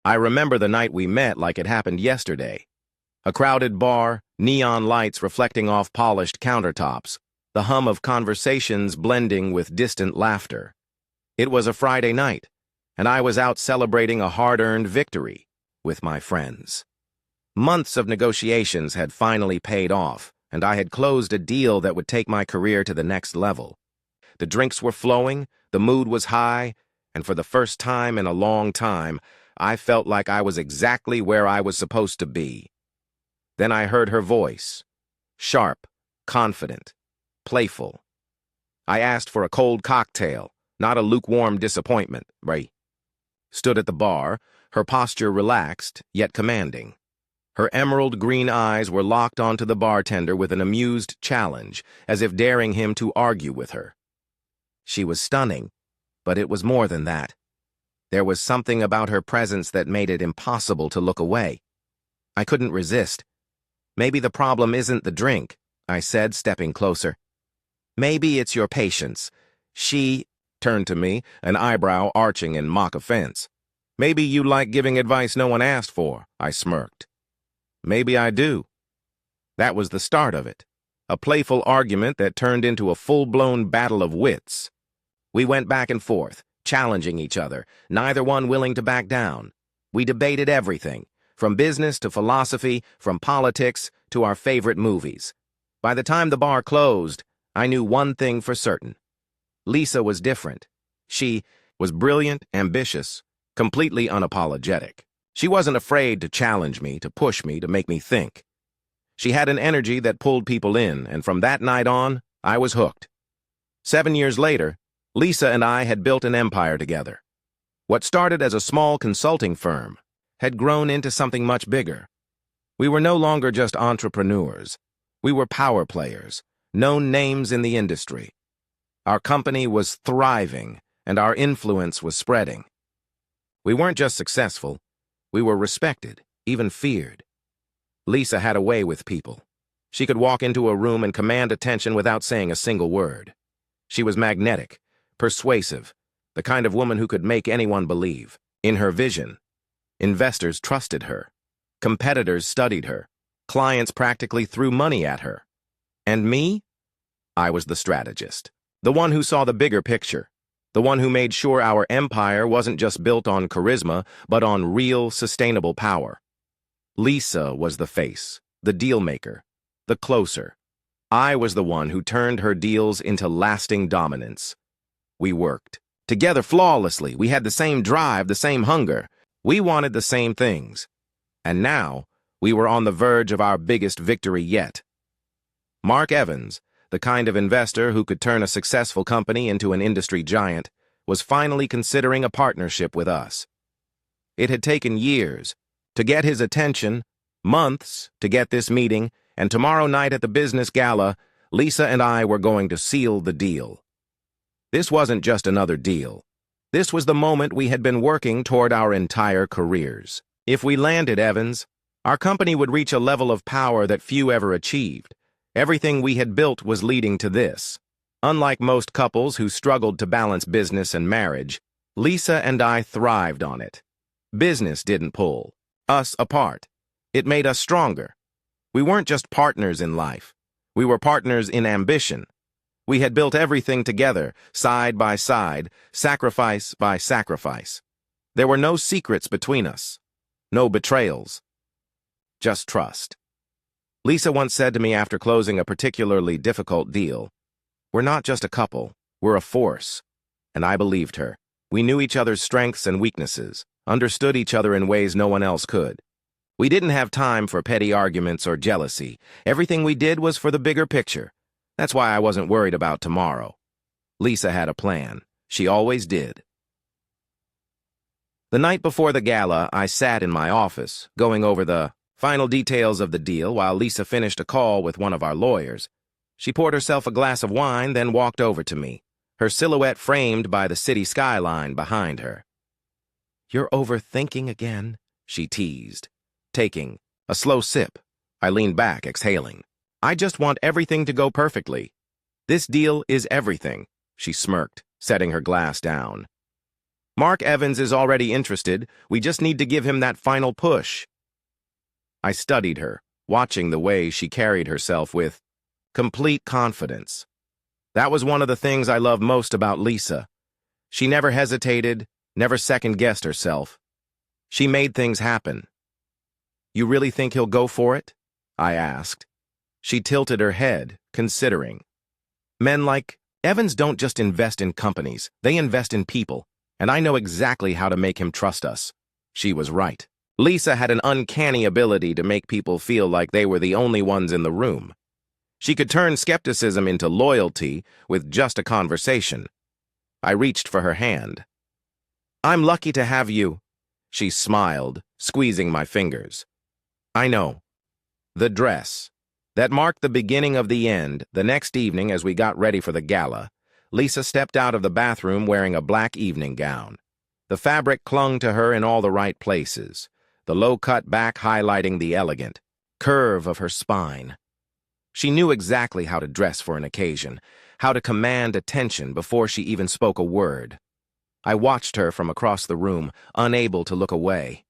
I remember the night we met like it happened yesterday. A crowded bar, neon lights reflecting off polished countertops, the hum of conversations blending with distant laughter. It was a Friday night, and I was out celebrating a hard-earned victory with my friends. Months of negotiations had finally paid off, and I had closed a deal that would take my career to the next level. The drinks were flowing, the mood was high, and for the first time in a long time, I felt like I was exactly where I was supposed to be. Then I heard her voice, sharp, confident, playful. I asked for a cold cocktail, not a lukewarm disappointment, right? Stood at the bar, her posture relaxed, yet commanding. Her emerald green eyes were locked onto the bartender with an amused challenge, as if daring him to argue with her. She was stunning, but it was more than that. There was something about her presence that made it impossible to look away. I couldn't resist. Maybe the problem isn't the drink, I said, stepping closer. Maybe it's your patience. She turned to me, an eyebrow arching in mock offense. Maybe you like giving advice no one asked for, I smirked. Maybe I do. That was the start of it, a playful argument that turned into a full-blown battle of wits. We went back and forth, challenging each other, neither one willing to back down. We debated everything, from business to philosophy, from politics to our favorite movies. By the time the bar closed, I knew one thing for certain. Lisa was different. She was brilliant, ambitious, completely unapologetic. She wasn't afraid to challenge me, to push me, to make me think. She had an energy that pulled people in, and from that night on, I was hooked. 7 years later, Lisa and I had built an empire together. What started as a small consulting firm had grown into something much bigger. We were no longer just entrepreneurs. We were power players, known names in the industry. Our company was thriving, and our influence was spreading. We weren't just successful. We were respected, even feared. Lisa had a way with people. She could walk into a room and command attention without saying a single word. She was magnetic, persuasive, the kind of woman who could make anyone believe in her vision. Investors trusted her. Competitors studied her. Clients practically threw money at her. And me? I was the strategist, the one who saw the bigger picture, the one who made sure our empire wasn't just built on charisma, but on real, sustainable power. Lisa was the face, the deal maker, the closer. I was the one who turned her deals into lasting dominance. We worked together flawlessly. We had the same drive, the same hunger. We wanted the same things. And now, we were on the verge of our biggest victory yet. Mark Evans, the kind of investor who could turn a successful company into an industry giant, was finally considering a partnership with us. It had taken years to get his attention, months to get this meeting, and tomorrow night at the business gala, Lisa and I were going to seal the deal. This wasn't just another deal. This was the moment we had been working toward our entire careers. If we landed Evans, our company would reach a level of power that few ever achieved. Everything we had built was leading to this. Unlike most couples who struggled to balance business and marriage, Lisa and I thrived on it. Business didn't pull us apart. It made us stronger. We weren't just partners in life. We were partners in ambition. We had built everything together, side by side, sacrifice by sacrifice. There were no secrets between us, no betrayals, just trust. Lisa once said to me after closing a particularly difficult deal, "We're not just a couple, we're a force." And I believed her. We knew each other's strengths and weaknesses, understood each other in ways no one else could. We didn't have time for petty arguments or jealousy. Everything we did was for the bigger picture. That's why I wasn't worried about tomorrow. Lisa had a plan. She always did. The night before the gala, I sat in my office, going over the final details of the deal while Lisa finished a call with one of our lawyers. She poured herself a glass of wine, then walked over to me, her silhouette framed by the city skyline behind her. "You're overthinking again," she teased. Taking a slow sip, I leaned back, exhaling. "I just want everything to go perfectly. This deal is everything," she smirked, setting her glass down. Mark Evans is already interested. We just need to give him that final push. I studied her, watching the way she carried herself with complete confidence. That was one of the things I love most about Lisa. She never hesitated, never second-guessed herself. She made things happen. You really think he'll go for it? I asked. She tilted her head, considering. Men like Evans don't just invest in companies, they invest in people, and I know exactly how to make him trust us. She was right. Lisa had an uncanny ability to make people feel like they were the only ones in the room. She could turn skepticism into loyalty with just a conversation. I reached for her hand. I'm lucky to have you. She smiled, squeezing my fingers. I know. The dress. That marked the beginning of the end. The next evening, as we got ready for the gala, Lisa stepped out of the bathroom wearing a black evening gown. The fabric clung to her in all the right places, the low-cut back highlighting the elegant curve of her spine. She knew exactly how to dress for an occasion, how to command attention before she even spoke a word. I watched her from across the room, unable to look away.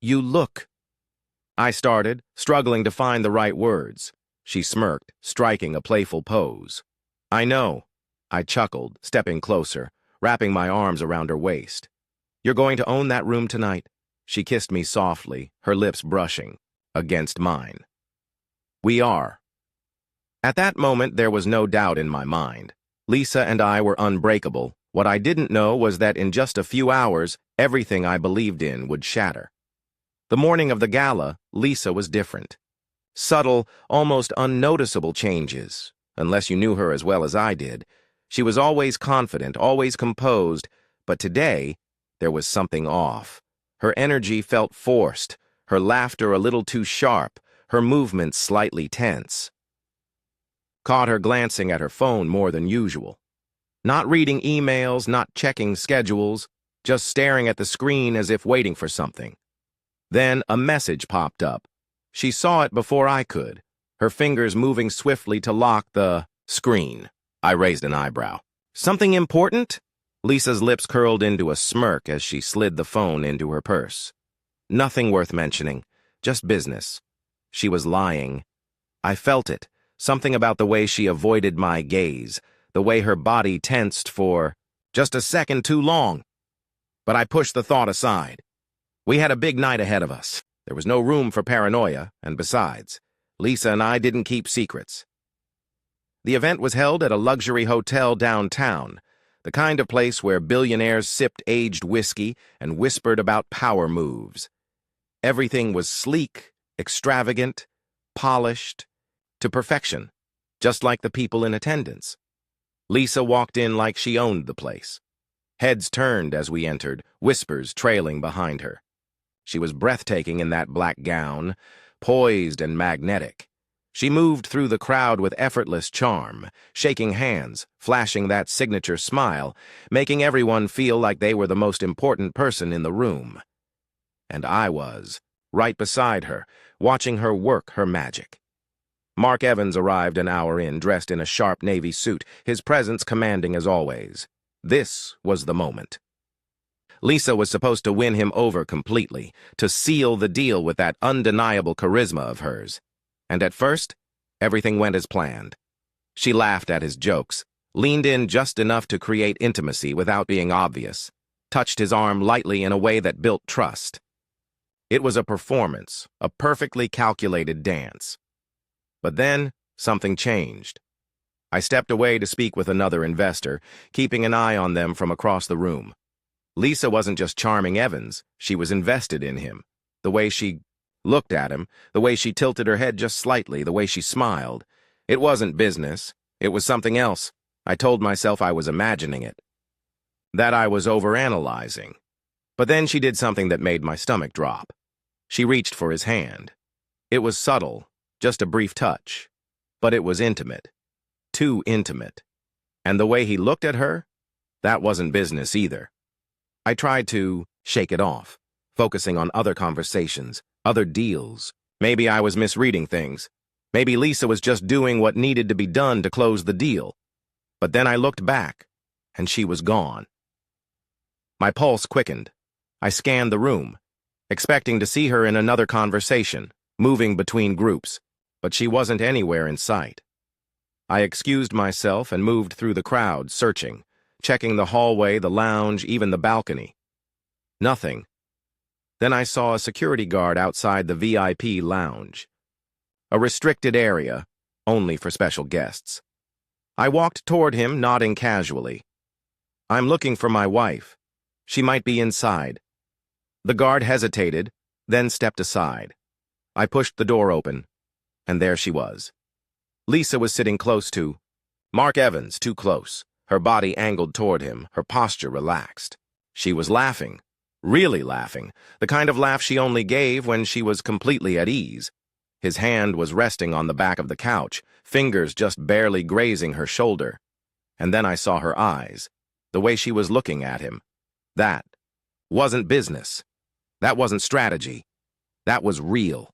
You look. I started, struggling to find the right words. She smirked, striking a playful pose. I know. I chuckled, stepping closer, wrapping my arms around her waist. You're going to own that room tonight. She kissed me softly, her lips brushing against mine. We are. At that moment, there was no doubt in my mind. Lisa and I were unbreakable. What I didn't know was that in just a few hours, everything I believed in would shatter. The morning of the gala, Lisa was different. Subtle, almost unnoticeable changes, unless you knew her as well as I did. She was always confident, always composed, but today, there was something off. Her energy felt forced, her laughter a little too sharp, her movements slightly tense. Caught her glancing at her phone more than usual. Not reading emails, not checking schedules, just staring at the screen as if waiting for something. Then a message popped up. She saw it before I could, her fingers moving swiftly to lock the screen. I raised an eyebrow. Something important? Lisa's lips curled into a smirk as she slid the phone into her purse. Nothing worth mentioning, just business. She was lying. I felt it, something about the way she avoided my gaze, the way her body tensed for just a second too long. But I pushed the thought aside. We had a big night ahead of us. There was no room for paranoia, and besides, Lisa and I didn't keep secrets. The event was held at a luxury hotel downtown, the kind of place where billionaires sipped aged whiskey and whispered about power moves. Everything was sleek, extravagant, polished, to perfection, just like the people in attendance. Lisa walked in like she owned the place. Heads turned as we entered, whispers trailing behind her. She was breathtaking in that black gown, poised and magnetic. She moved through the crowd with effortless charm, shaking hands, flashing that signature smile, making everyone feel like they were the most important person in the room. And I was, right beside her, watching her work her magic. Mark Evans arrived an hour in, dressed in a sharp navy suit, his presence commanding as always. This was the moment. Lisa was supposed to win him over completely, to seal the deal with that undeniable charisma of hers. And at first, everything went as planned. She laughed at his jokes, leaned in just enough to create intimacy without being obvious, touched his arm lightly in a way that built trust. It was a performance, a perfectly calculated dance. But then, something changed. I stepped away to speak with another investor, keeping an eye on them from across the room. Lisa wasn't just charming Evans, she was invested in him. The way she looked at him, the way she tilted her head just slightly, the way she smiled. It wasn't business. It was something else. I told myself I was imagining it, that I was overanalyzing. But then she did something that made my stomach drop. She reached for his hand. It was subtle, just a brief touch, but it was intimate. Too intimate. And the way he looked at her, that wasn't business either. I tried to shake it off, focusing on other conversations, other deals. Maybe I was misreading things. Maybe Lisa was just doing what needed to be done to close the deal. But then I looked back, and she was gone. My pulse quickened. I scanned the room, expecting to see her in another conversation, moving between groups, but she wasn't anywhere in sight. I excused myself and moved through the crowd, searching, checking the hallway, the lounge, even the balcony. Nothing. Then I saw a security guard outside the VIP lounge. A restricted area, only for special guests. I walked toward him, nodding casually. "I'm looking for my wife. She might be inside." The guard hesitated, then stepped aside. I pushed the door open, and there she was. Lisa was sitting close to Mark Evans, too close, her body angled toward him, her posture relaxed. She was laughing, really laughing, the kind of laugh she only gave when she was completely at ease. His hand was resting on the back of the couch, fingers just barely grazing her shoulder. And then I saw her eyes, the way she was looking at him. That wasn't business. That wasn't strategy. That was real.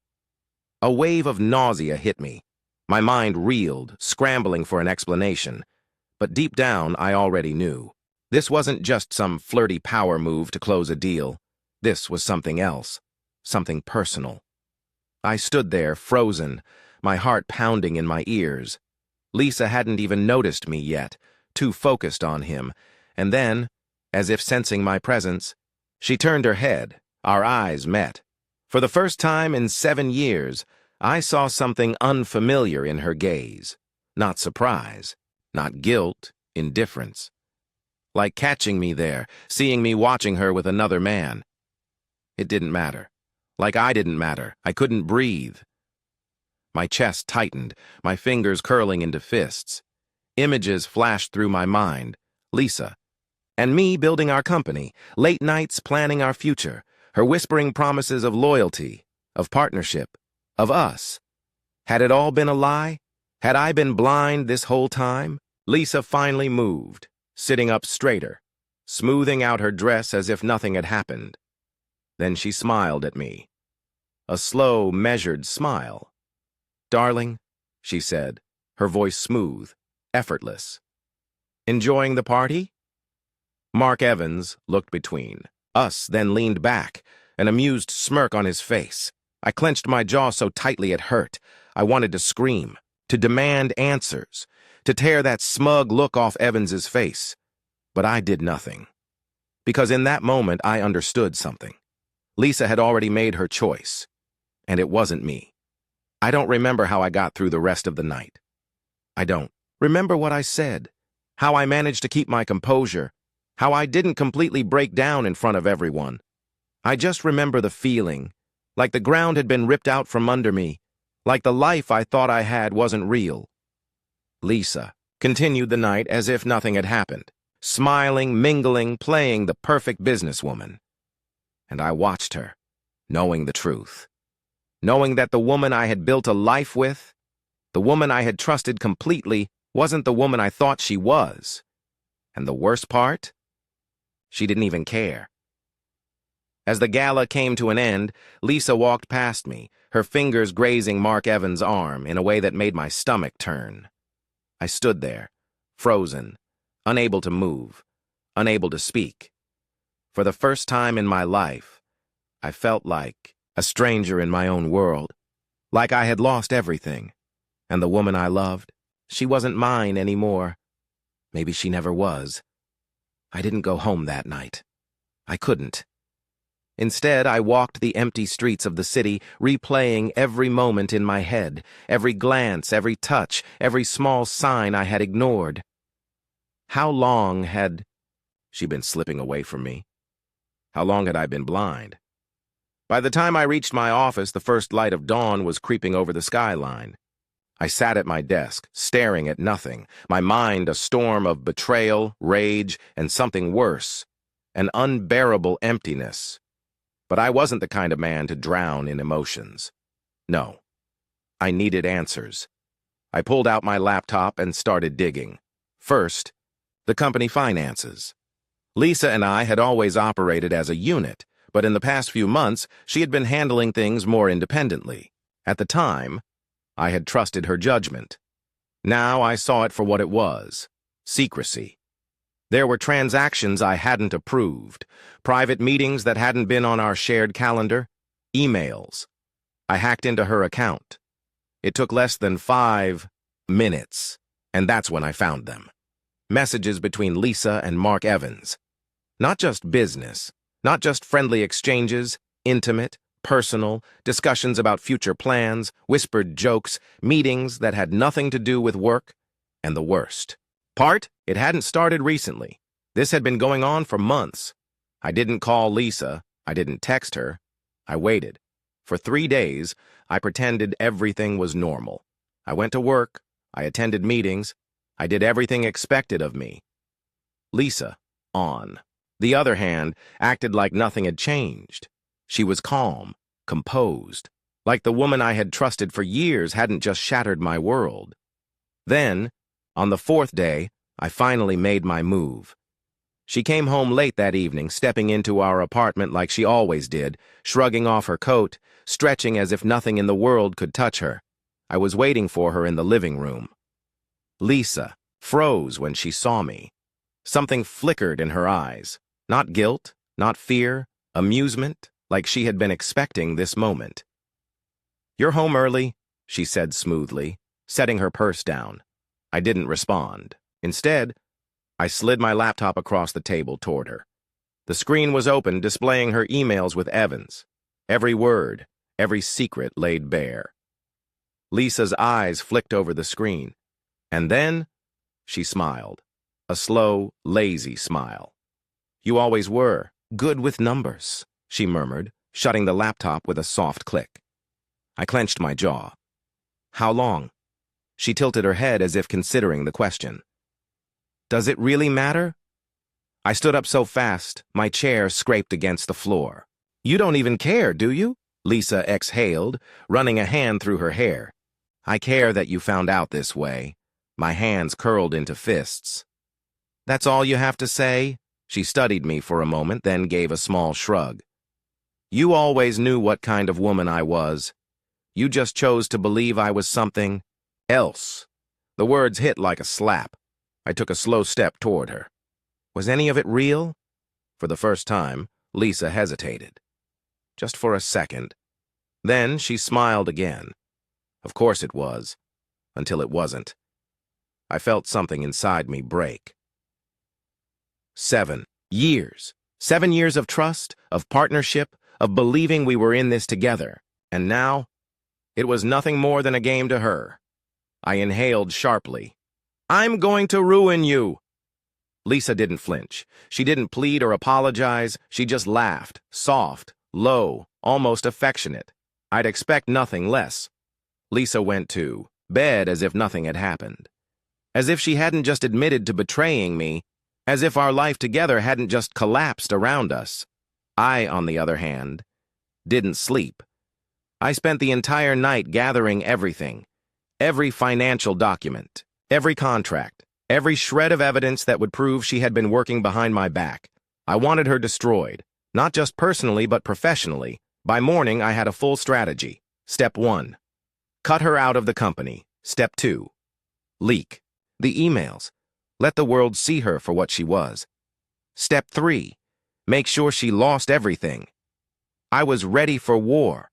A wave of nausea hit me. My mind reeled, scrambling for an explanation. But deep down, I already knew. This wasn't just some flirty power move to close a deal. This was something else, something personal. I stood there, frozen, my heart pounding in my ears. Lisa hadn't even noticed me yet, too focused on him, and then, as if sensing my presence, she turned her head. Our eyes met. For the first time in 7 years, I saw something unfamiliar in her gaze. Not surprise, not guilt, indifference. Like catching me there, seeing me watching her with another man. It didn't matter. Like I didn't matter. I couldn't breathe. My chest tightened, my fingers curling into fists. Images flashed through my mind. Lisa. And me building our company, late nights planning our future, her whispering promises of loyalty, of partnership, of us. Had it all been a lie? Had I been blind this whole time? Lisa finally moved, sitting up straighter, smoothing out her dress as if nothing had happened. Then she smiled at me. A slow, measured smile. "Darling," she said, her voice smooth, effortless. "Enjoying the party?" Mark Evans looked between us, then leaned back, an amused smirk on his face. I clenched my jaw so tightly it hurt. I wanted to scream, to demand answers, to tear that smug look off Evans's face. But I did nothing. Because in that moment, I understood something. Lisa had already made her choice, and it wasn't me. I don't remember how I got through the rest of the night. I don't remember what I said, how I managed to keep my composure, how I didn't completely break down in front of everyone. I just remember the feeling, like the ground had been ripped out from under me, like the life I thought I had wasn't real. Lisa continued the night as if nothing had happened, smiling, mingling, playing the perfect businesswoman. And I watched her, knowing the truth, knowing that the woman I had built a life with, the woman I had trusted completely, wasn't the woman I thought she was. And the worst part? She didn't even care. As the gala came to an end, Lisa walked past me, her fingers grazing Mark Evans' arm in a way that made my stomach turn. I stood there, frozen, unable to move, unable to speak. For the first time in my life, I felt like a stranger in my own world, like I had lost everything. And the woman I loved, she wasn't mine anymore. Maybe she never was. I didn't go home that night. I couldn't. Instead, I walked the empty streets of the city, replaying every moment in my head, every glance, every touch, every small sign I had ignored. How long had she been slipping away from me? How long had I been blind? By the time I reached my office, the first light of dawn was creeping over the skyline. I sat at my desk, staring at nothing, my mind a storm of betrayal, rage, and something worse, an unbearable emptiness. But I wasn't the kind of man to drown in emotions. No. I needed answers. I pulled out my laptop and started digging. First, the company finances. Lisa and I had always operated as a unit, but in the past few months, she had been handling things more independently. At the time, I had trusted her judgment. Now I saw it for what it was: secrecy. There were transactions I hadn't approved, private meetings that hadn't been on our shared calendar, emails. I hacked into her account. It took less than 5 minutes, and that's when I found them. Messages between Lisa and Mark Evans. Not just business, not just friendly exchanges, intimate, personal, discussions about future plans, whispered jokes, meetings that had nothing to do with work, and the worst part, it hadn't started recently. This had been going on for months. I didn't call Lisa. I didn't text her. I waited. For 3 days, I pretended everything was normal. I went to work. I attended meetings. I did everything expected of me. Lisa, on the other hand, acted like nothing had changed. She was calm, composed, like the woman I had trusted for years hadn't just shattered my world. Then, on the 4th day, I finally made my move. She came home late that evening, stepping into our apartment like she always did, shrugging off her coat, stretching as if nothing in the world could touch her. I was waiting for her in the living room. Lisa froze when she saw me. Something flickered in her eyes. Not guilt, not fear, amusement, like she had been expecting this moment. "You're home early," she said smoothly, setting her purse down. I didn't respond. Instead, I slid my laptop across the table toward her. The screen was open, displaying her emails with Evans. Every word, every secret laid bare. Lisa's eyes flicked over the screen. And then, she smiled. A slow, lazy smile. "You always were good with numbers," she murmured, shutting the laptop with a soft click. I clenched my jaw. "How long?" She tilted her head as if considering the question. "Does it really matter?" I stood up so fast, my chair scraped against the floor. "You don't even care, do you?" Lisa exhaled, running a hand through her hair. "I care that you found out this way." My hands curled into fists. "That's all you have to say?" She studied me for a moment, then gave a small shrug. "You always knew what kind of woman I was. You just chose to believe I was something else." The words hit like a slap. I took a slow step toward her. "Was any of it real?" For the first time, Lisa hesitated. Just for a second. Then she smiled again. Of course it was, until it wasn't. I felt something inside me break. 7 years. 7 years of trust, of partnership, of believing we were in this together. And now, it was nothing more than a game to her. I inhaled sharply. "I'm going to ruin you." Lisa didn't flinch. She didn't plead or apologize. She just laughed, soft, low, almost affectionate. I'd expect nothing less. Lisa went to bed as if nothing had happened. As if she hadn't just admitted to betraying me, as if our life together hadn't just collapsed around us. I, on the other hand, didn't sleep. I spent the entire night gathering everything, every financial document, every contract, every shred of evidence that would prove she had been working behind my back. I wanted her destroyed, not just personally but professionally. By morning, I had a full strategy. Step 1. Cut her out of the company. Step 2. Leak the emails. Let the world see her for what she was. Step 3. Make sure she lost everything. I was ready for war.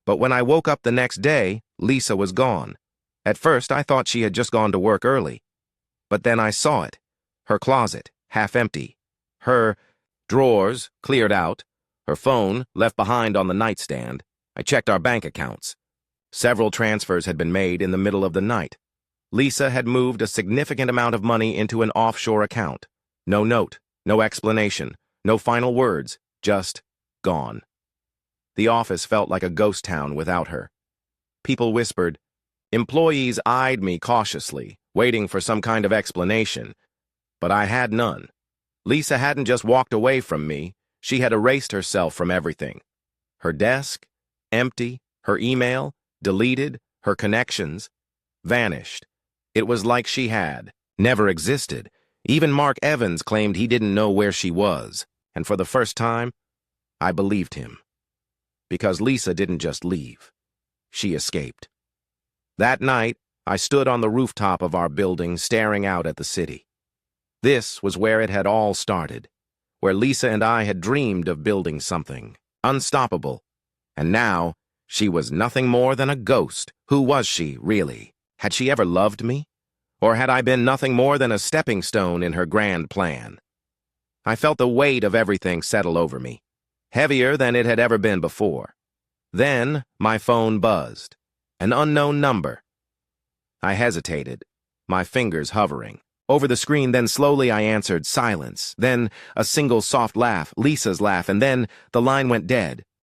But when I woke up the next day, Lisa was gone. At first, I thought she had just gone to work early. But then I saw it. Her closet, half empty. Her drawers cleared out. Her phone left behind on the nightstand. I checked our bank accounts. Several transfers had been made in the middle of the night. Lisa had moved a significant amount of money into an offshore account. No note, no explanation, no final words, just gone. The office felt like a ghost town without her. People whispered. Employees eyed me cautiously, waiting for some kind of explanation. But I had none. Lisa hadn't just walked away from me. She had erased herself from everything. Her desk, empty, her email, deleted, her connections, vanished. It was like she had never existed. Even Mark Evans claimed he didn't know where she was. And for the first time, I believed him. Because Lisa didn't just leave. She escaped. That night, I stood on the rooftop of our building staring out at the city. This was where it had all started, where Lisa and I had dreamed of building something unstoppable. And now, she was nothing more than a ghost. Who was she, really? Had she ever loved me? Or had I been nothing more than a stepping stone in her grand plan? I felt the weight of everything settle over me, heavier than it had ever been before. Then, my phone buzzed. An unknown number. I hesitated, my fingers hovering. Over the screen, then slowly I answered. Silence. Then a single soft laugh, Lisa's laugh, and then the line went dead.